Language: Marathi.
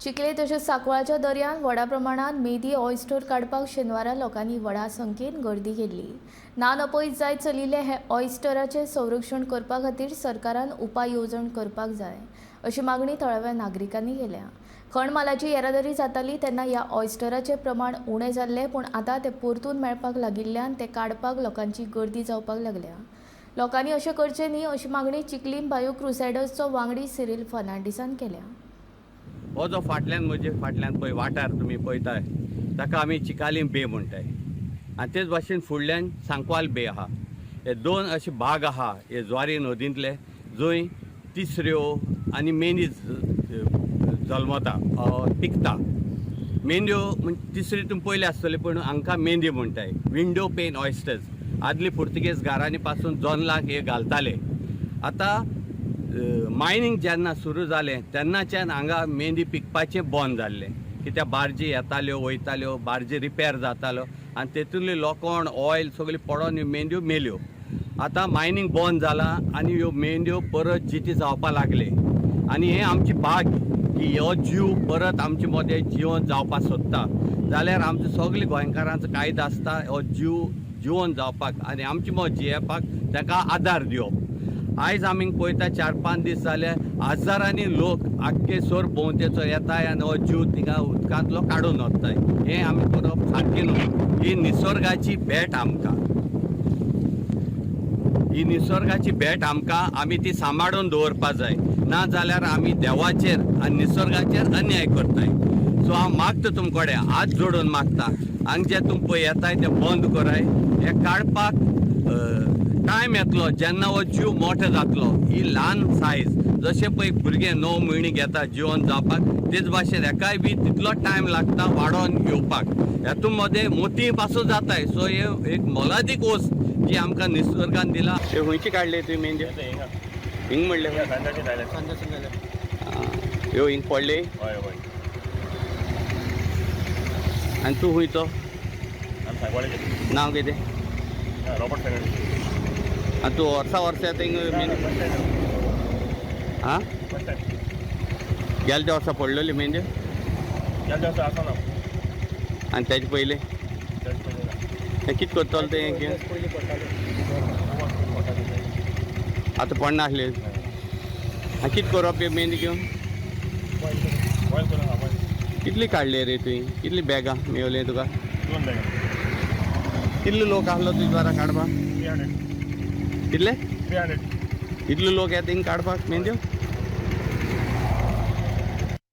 चिखले तसेच सांकवाळच्या दर्यान व्हडा प्रमाणात मेथी ऑयस्टर काडपाक शेनवारा लोकांनी व्हडा संख्येन गर्दी केली। ना नपयत जायत चलिल्ले हे ऑयस्टराचे संरक्षण करपा खातीर सरकारान उपाय येवजण करपाक जाय अशी मागणी थळाव्या नागरिकांनी केल्या। खणमालाची येरादारी जाताली तेन्ना ह्या ऑयस्टराचे प्रमाण उणें जाल्ले, पूण आतां ते परतून मेळपाक लागिल्ल्यान ते काडपाक लोकांची गर्दी जावपाक लागल्या। लोकांनी अशें करचें न्ही अशी मागणी चिखलीम बायो क्रुसेडर्सचो वांगडी सिरिल फर्नांडिसान केल्या। हो जो फाटल्यान पळय वाठार तुमी पळयताय ताका आमी चिकालीम बे म्हणटाय आनी तेच भाशेन फुडल्यान सांकवाल बे आहा। हे दोन अशे भाग आहा हे ज्वारी नदींतले जंय तिसऱ्यो आनी मेंढी जल्मता पिकता। मेंढ्यो म्हणजे तिसरी तुमी पयले आसतले पूण हांकां मेंढी म्हणटाय, विंडो पेन ऑयस्टर्स। आदली पुर्तुगेज घरांनी पासून जॉनलाक हे घालताले। आतां मायनींग जेन्ना सुरू जालें तेन्नाच्यान हांगा मेंढी पिकपाचें बंद जाल्लें, कित्याक बार्जी येताल्यो वयताल्यो, बार्जी रिपेर जाताल्यो आनी तेतूंतली लोकण ऑयल सगळी पडोन ह्यो मेंढ्यो मेल्यो। आतां मायनींग बंद जालां आनी ह्यो मेंढ्यो परत जिती जावपाक लागले आनी हे आमची भाग की हो जीव परत आमचे मदें जिवन जावपाक सोदता जाल्यार आमचो सगळे गोंयकारांचो कायदो आसता हो जीव जिवन जावपाक आनी आमचे मत जियेवपाक ताका आदार दिवप। आयज आमी पळयता 4-5 दीस जाले हजारांनी लोक आख्खे सोर भोंवतेचो येताय आनी हो जीव थिंगा उदकांतलो काडून वताय। हें आमी करप सारकें न्हू। ही निसर्गाची भेट आमकां, ही निसर्गाची भेट आमकां आमी ती सांबाळून दवरपा जाय, ना जाल्यार आमी देवाचेर आनी निसर्गाचेर अन्याय करताय। सो हांव मागता तुमचे कडेन हात जोडून मागता, हांगा जे तुमी पळय येताय ते बंद कराय। हे काडपाक टायम येतलो जेन्ना हो जीव मोठो जातलो। ही ल्हान सायज जशे पळय भुरगे 9 म्हयने घेता जिवन जावपाक तेच भाशेन हेकाय बी तितलो टायम लागता वाडोवन येवपाक। हेतून मदें मोती पासून जाताय। सो हे एक मोलादीक वस्त जी आमकां निसर्गान दिला। ते खंयची काडले तुवें मेंढ्यो? हिंग म्हणले ह्यो हिंग पडले आनी तूं खंयचो? नांव कितें? आनी तूं वर्सा थिंग मेंढ्यो आं गेल्या वर्सा पडलेली मेंढ्यो आनी तेजे पयले तें कितें करतलो तें घेवन? आतां पडना आसले आनी कितें करप हे मेंढी घेवन? कितली काडले रे तुवें? कितली बॅगां मेवले तुका? कितले लोक आसलो तुजे बारा काडपाक? कितले? इतले लोक येता हिंग काडपाक मेंढ्यो?